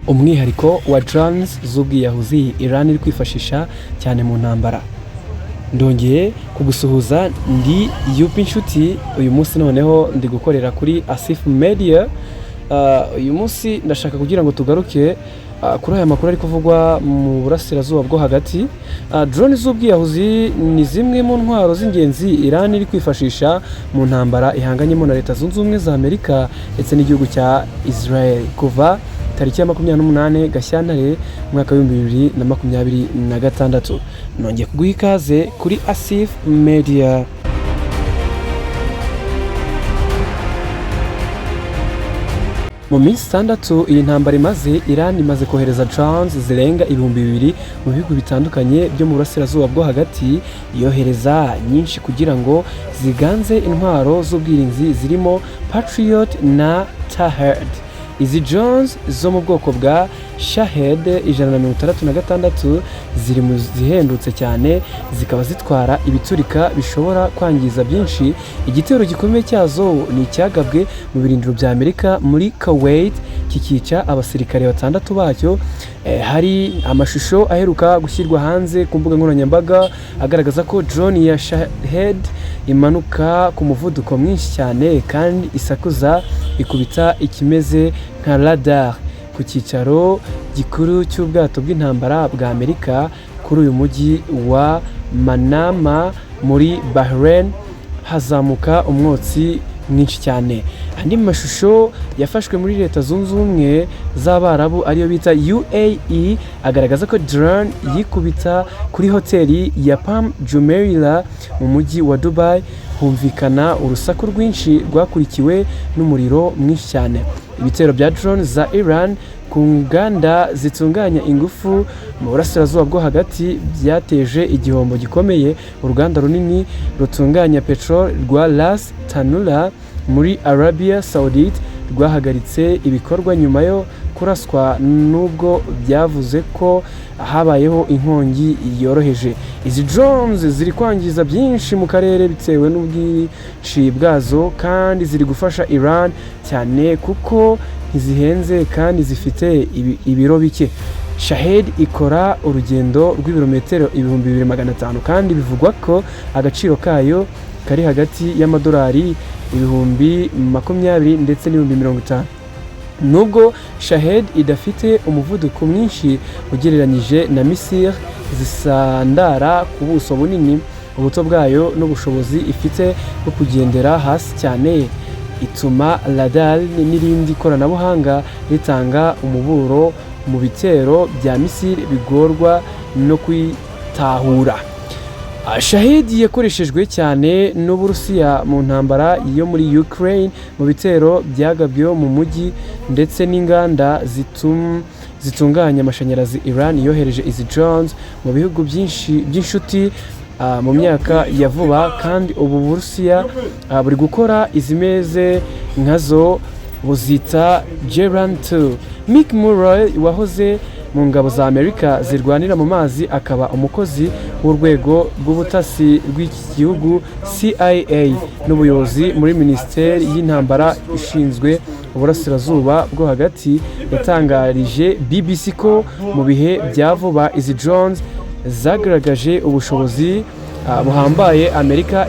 umwihariko wa drones z'ubwiyahuzi Iran iri kwifashisha cyane mu ntambara. Ndongeye kugusuhuza, ndi Yupi Nshuti. Uyu munsi noneho ndi gukorera kuri Asif Media. Uyu munsi ndashaka kugira ngo tugaruke kuri aya makuru ari kuvugwa mu burasirazuba bwo hagati. Drone z'ubwiyahuzi ni zimwe mu ntwaro z'ingenzi Iran iri kwifashisha mu ntambara ihanganyemo na Leta Zunze Ubumwe za Amerika ndetse n'igihugu cya Israel kuva tariki ya 28 Gashyantare mwaka wa 2026. Nongeye kuguha ikaze kuri Asif Media. Mu minsi 6 iyi ntambara imaze, Iran imaze kohereza drones zirenga 2000 mu bihugu bitandukanye byo mu burasirazuba bwo hagati, yohereza nyinshi kugira ngo ziganze intwaro z'ubwirinzi zirimo Patriot na Tahad. Izi drones zo mu bwoko bwa Shahed 166 ziri mu zihendutse cyane, zikaba zitwara ibiturika bishobora kwangiza byinshi. Igitero gikomeye cyazo ni icyagabwe mu birindiro bya Amerika muri Kuwait, kikica abasirikare 6 bacyo. Hari amashusho aheruka gushyirwa hanze ku mbuga nkoranyambaga agaragaza ko drone ya Shahed imanuka ku muvuduko mwinshi cyane kandi isakuza ikubita ikimeze nka radar ku cyicaro gikuru cy'ubwato bw'intambara bwa Amerika kuri uyu mujyi wa Manama muri Bahrain. Hazamuka umwotsi mwinshi cyane. Andi mashusho yafashwe muri Leta Zunze Ubumwe z'Abarabu ariyo bita UAE agaragaza ko drone yikubita kuri hoteli ya Palm Jumeirah mu mujyi wa Dubai. Humvikana urusaku rwinshi rwakurikiwe n'umuriro mwinshi cyane. Ibitero bya drone za Iran ku nganda zitunganya ingufu mu burasirazuba bwo hagati byateje igihombo gikomeye. Uruganda runini rutunganya petrol rwa Ras Tanura muri Arabia Saudite rwahagaritse ibikorwa nyuma yo kuraswa, nubwo byavuze ko habayeho inkongi yoroheje. Izi drones ziri kwangiza byinshi mu karere bitewe n'ubwinshi bwazo, kandi ziri gufasha Iran cyane kuko ntizihenze kandi zifite ibiro bike. Shahed ikora urugendo rw'ibirometero 2500 kandi bivugwa ko agaciro kayo kari hagati y'amadolari 20,000 ndetse n'50,000. Nubwo Shahed idafite umuvuduko mwinshi ugereranyije na misile zisandara ku buso bunini, ubuto bwayo n'ubushobozi ifite bwo kugendera hasi cyane ituma radar n'irindi koranabuhanga ritanga umuburo mu bitero bya misile bigorwa no kwitahura. Shahed yakoreshejwe cyane n'Uburusiya mu ntambara yo muri Ukraine mu bitero byagabwe mu mujyi ndetse n'inganda zitunganya amashanyarazi. Iran yohereje izi drones mu bihugu byinshi by'inshuti mu myaka ya vuba, kandi ubu Burusiya buri gukora izimeze nkazo buzita Geran 2. Mick Mulroy wahoze mu ngabo za Amerika zirwanira mu mazi akaba umukozi w'urwego rw'ubutasi rw'iki gihugu CIA n'ubuyobozi muri Minisiteri y'Intambara ishinzwe uburasirazuba bwo hagati, yatangarije BBC ko mu bihe bya vuba izi drones zagaragaje ubushobozi buhambaye. Amerika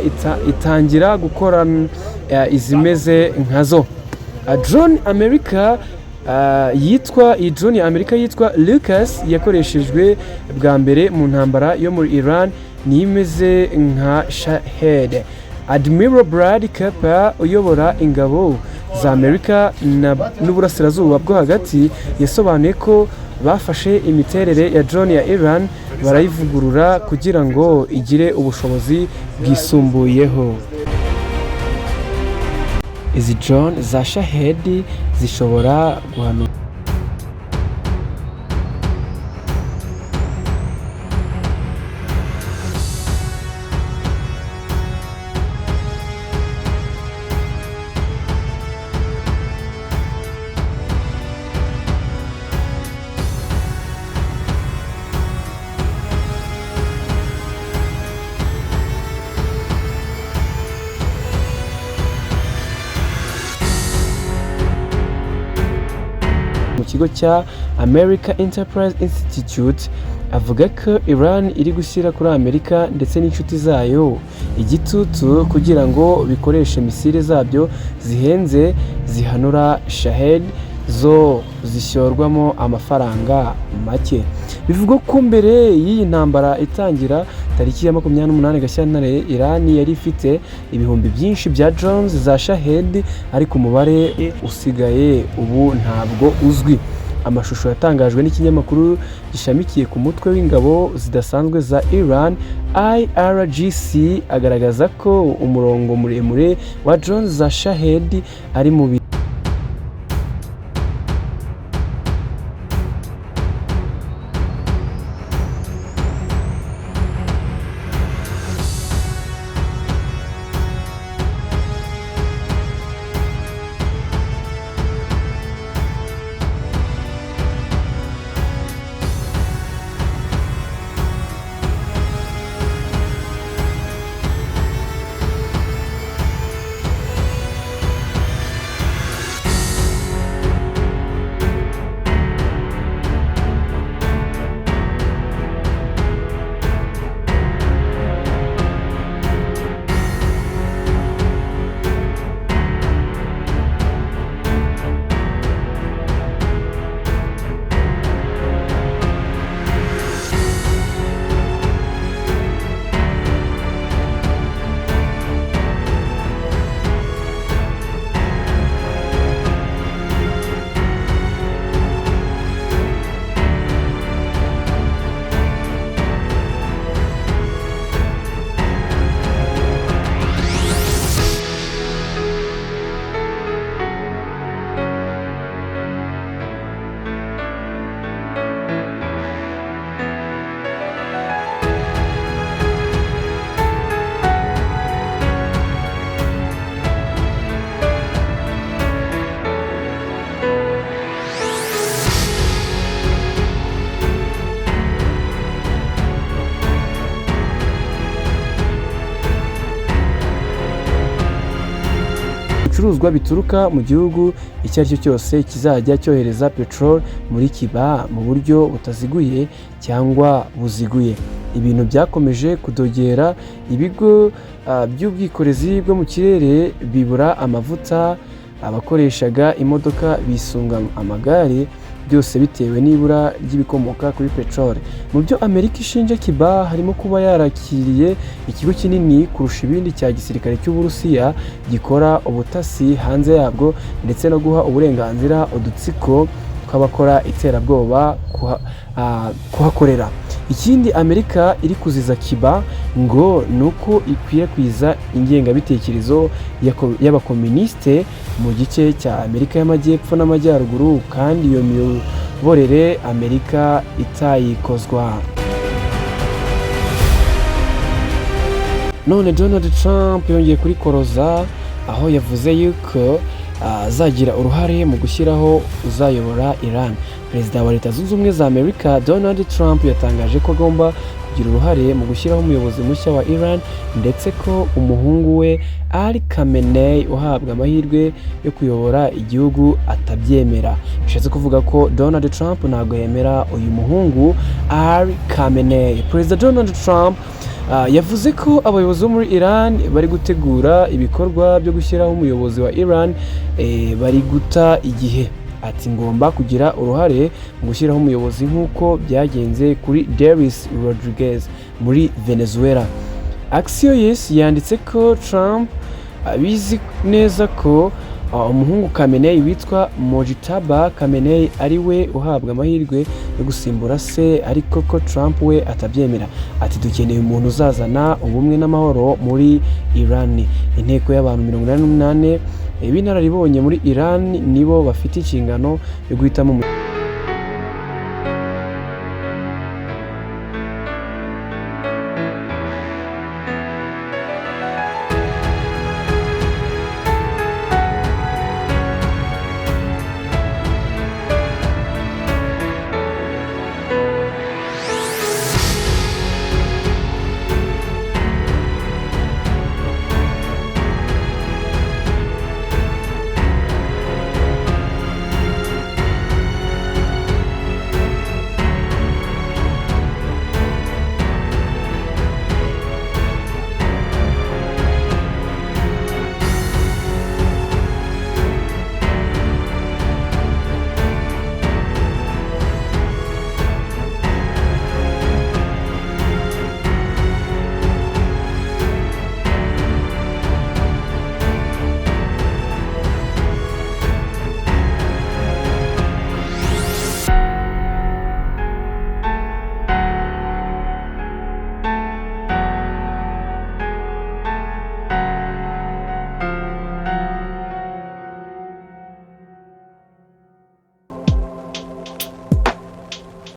itangira gukora izimeze nkazo. Drone ya Amerika yitwa Lucas yakoreshejwe bwa mbere mu ntambara yo muri Iran, ni imeze nka Shahed. Admiral Brad Cooper uyobora ingabo za Amerika n'uburasirazuba bwo hagati yasobanuye ko bafashe imiterere ya drone ya Iran barayivugurura kugira ngo igire ubushobozi bwisumbuyeho. Izi drone za Shahed zishobora guhanuka mu kigo cya America Enterprise Institute avuga ko Iran iri gushyira kuri Amerika ndetse n'inshuti zayo igitutu kugira ngo bikoreshe misile zabyo zihenze zihanura Shahed zo zisyorwamo amafaranga make. Bivugwa ko mbere y'iyi ntambara itangira tariki ya 28 Gashyantare Iran yari ifite ibihumbi byinshi bya drones za Shahed ariko umubare usigaye ubu ntabwo uzwi. Amashusho yatangajwe n'ikinyamakuru gishamikiye ku mutwe w'ingabo zidasanzwe za Iran IRGC agaragaza ko umurongo muremure wa drones za Shahed ari mu ibicuruzwa bituruka mu gihugu icyo ari cyo cyose kizajya cyohereza petrol muri Cuba mu buryo butaziguye cyangwa buziguye. Ibintu byakomeje kudogera ibigo by'ubwikorezi bwo mu kirere bibura amavuta, abakoreshaga imodoka bisunga amagare, byose bitewe n'ibura ry'ibikomoka kuri petrol. Mu byo Amerika ishinja Cuba harimo kuba yarakiriye ikigo kinini kurusha ibindi cya gisirikare cy'Uburusiya gikora ubutasi hanze yabwo ndetse no guha uburenganzira udutsiko tw'abakora iterabwoba kuhakorera. Ikindi Amerika iri kuziza Cuba ngo nuko ikwirakwiza ingengabitekerezo y'abakomuniste mu gice cya Amerika y'Amajyepfo n'Amajyaruguru kandi iyo miyoborere Amerika itayikozwa. None Donald Trump yongeye kuri koroza aho yavuze yuko azagira uruhare mu gushyiraho uzayobora Iran. Perezida wa Leta Zunze Ubumwe za Amerika Donald Trump yatangaje ko agomba kugira uruhare mu gushyiraho umuyobozi mushya wa Iran ndetse ko umuhungu we Ali Khamenei uhabwa amahirwe yo kuyobora igihugu atabyemera. Bishatse kuvuga ko Donald Trump ntabwo yemera uyu muhungu Ali Khamenei. Perezida Donald Trump yavuze ko abayobozi bo muri Iran bari gutegura ibikorwa byo gushyiraho umuyobozi wa Iran bari guta igihe. Ati ngomba kugira uruhare mu gushyiraho umuyobozi nk'uko byagenze kuri Delcy Rodriguez muri Venezuela. Axios yanditse ko Trump abizi neza ko umuhungu Khamenei witwa Mojtaba Khamenei ari we uhabwa amahirwe yo gusimbura se, ariko ko Trump we atabyemera. Ati dukeneye umuntu uzazana ubumwe n'amahoro muri Iran. Inteko y'abantu 88 b'inararibonye muri Iran nibo bafite inshingano yo guhitamo